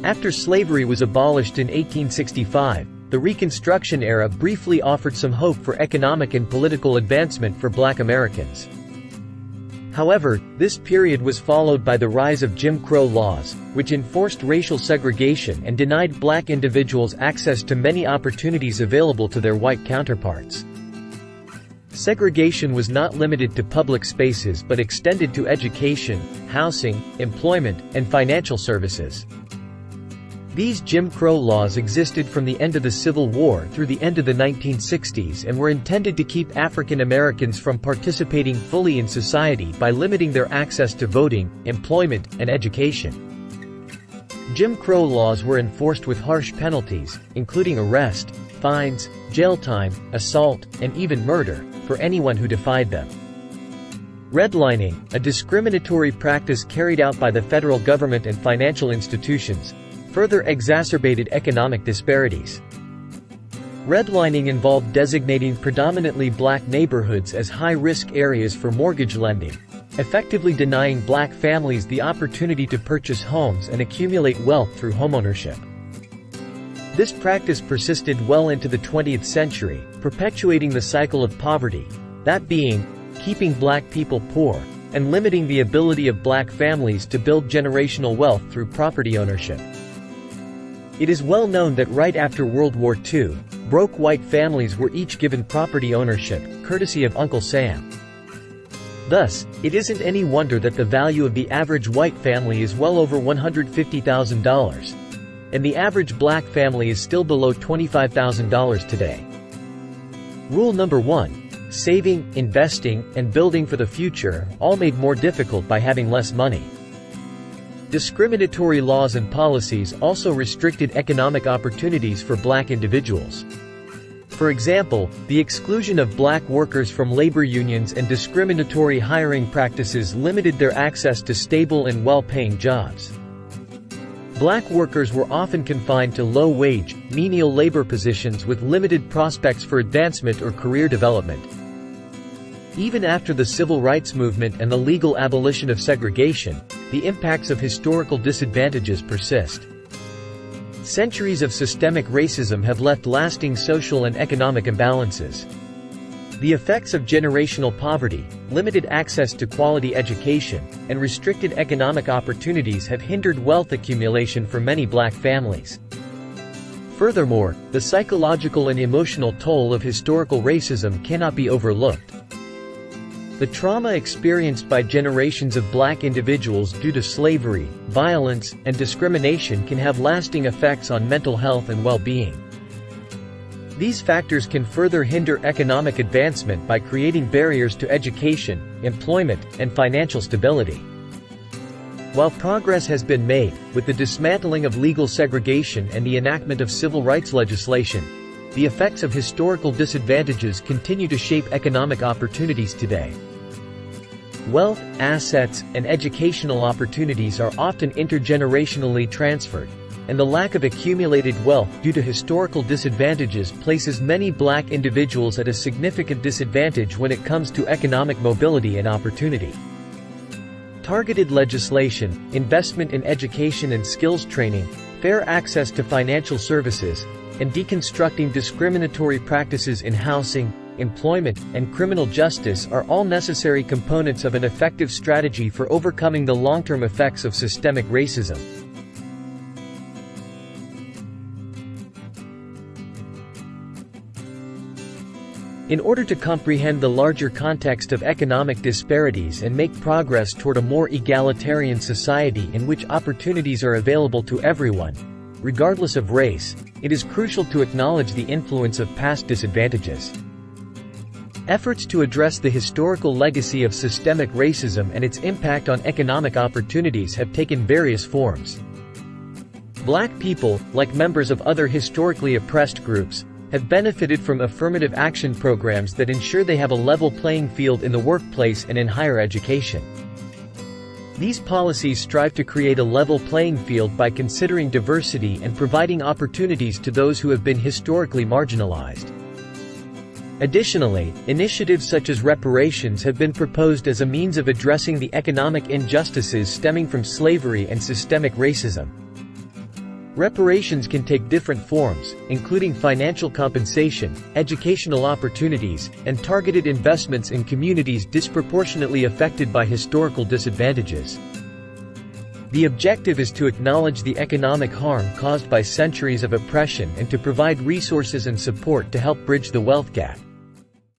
After slavery was abolished in 1865, the Reconstruction era briefly offered some hope for economic and political advancement for Black Americans. However, this period was followed by the rise of Jim Crow laws, which enforced racial segregation and denied Black individuals access to many opportunities available to their white counterparts. Segregation was not limited to public spaces but extended to education, housing, employment, and financial services. These Jim Crow laws existed from the end of the Civil War through the end of the 1960s and were intended to keep African Americans from participating fully in society by limiting their access to voting, employment, and education. Jim Crow laws were enforced with harsh penalties, including arrest, fines, jail time, assault, and even murder, for anyone who defied them. Redlining, a discriminatory practice carried out by the federal government and financial institutions, further exacerbated economic disparities. Redlining involved designating predominantly Black neighborhoods as high-risk areas for mortgage lending, effectively denying Black families the opportunity to purchase homes and accumulate wealth through homeownership. This practice persisted well into the 20th century, perpetuating the cycle of poverty, that being, keeping Black people poor, and limiting the ability of Black families to build generational wealth through property ownership. It is well known that right after World War II, broke white families were each given property ownership, courtesy of Uncle Sam. Thus, it isn't any wonder that the value of the average white family is well over $150,000, and the average Black family is still below $25,000 today. Rule number 1: saving, investing, and building for the future, all made more difficult by having less money. Discriminatory laws and policies also restricted economic opportunities for Black individuals. For example, the exclusion of Black workers from labor unions and discriminatory hiring practices limited their access to stable and well-paying jobs. Black workers were often confined to low-wage, menial labor positions with limited prospects for advancement or career development. Even after the Civil Rights Movement and the legal abolition of segregation, the impacts of historical disadvantages persist. Centuries of systemic racism have left lasting social and economic imbalances. The effects of generational poverty, limited access to quality education, and restricted economic opportunities have hindered wealth accumulation for many Black families. Furthermore, the psychological and emotional toll of historical racism cannot be overlooked. The trauma experienced by generations of Black individuals due to slavery, violence, and discrimination can have lasting effects on mental health and well-being. These factors can further hinder economic advancement by creating barriers to education, employment, and financial stability. While progress has been made, with the dismantling of legal segregation and the enactment of civil rights legislation, the effects of historical disadvantages continue to shape economic opportunities today. Wealth, assets, and educational opportunities are often intergenerationally transferred, and the lack of accumulated wealth due to historical disadvantages places many Black individuals at a significant disadvantage when it comes to economic mobility and opportunity. Targeted legislation, investment in education and skills training, fair access to financial services, and deconstructing discriminatory practices in housing, employment, and criminal justice are all necessary components of an effective strategy for overcoming the long-term effects of systemic racism. In order to comprehend the larger context of economic disparities and make progress toward a more egalitarian society in which opportunities are available to everyone, regardless of race, it is crucial to acknowledge the influence of past disadvantages. Efforts to address the historical legacy of systemic racism and its impact on economic opportunities have taken various forms. Black people, like members of other historically oppressed groups, have benefited from affirmative action programs that ensure they have a level playing field in the workplace and in higher education. These policies strive to create a level playing field by considering diversity and providing opportunities to those who have been historically marginalized. Additionally, initiatives such as reparations have been proposed as a means of addressing the economic injustices stemming from slavery and systemic racism. Reparations can take different forms, including financial compensation, educational opportunities, and targeted investments in communities disproportionately affected by historical disadvantages. The objective is to acknowledge the economic harm caused by centuries of oppression and to provide resources and support to help bridge the wealth gap.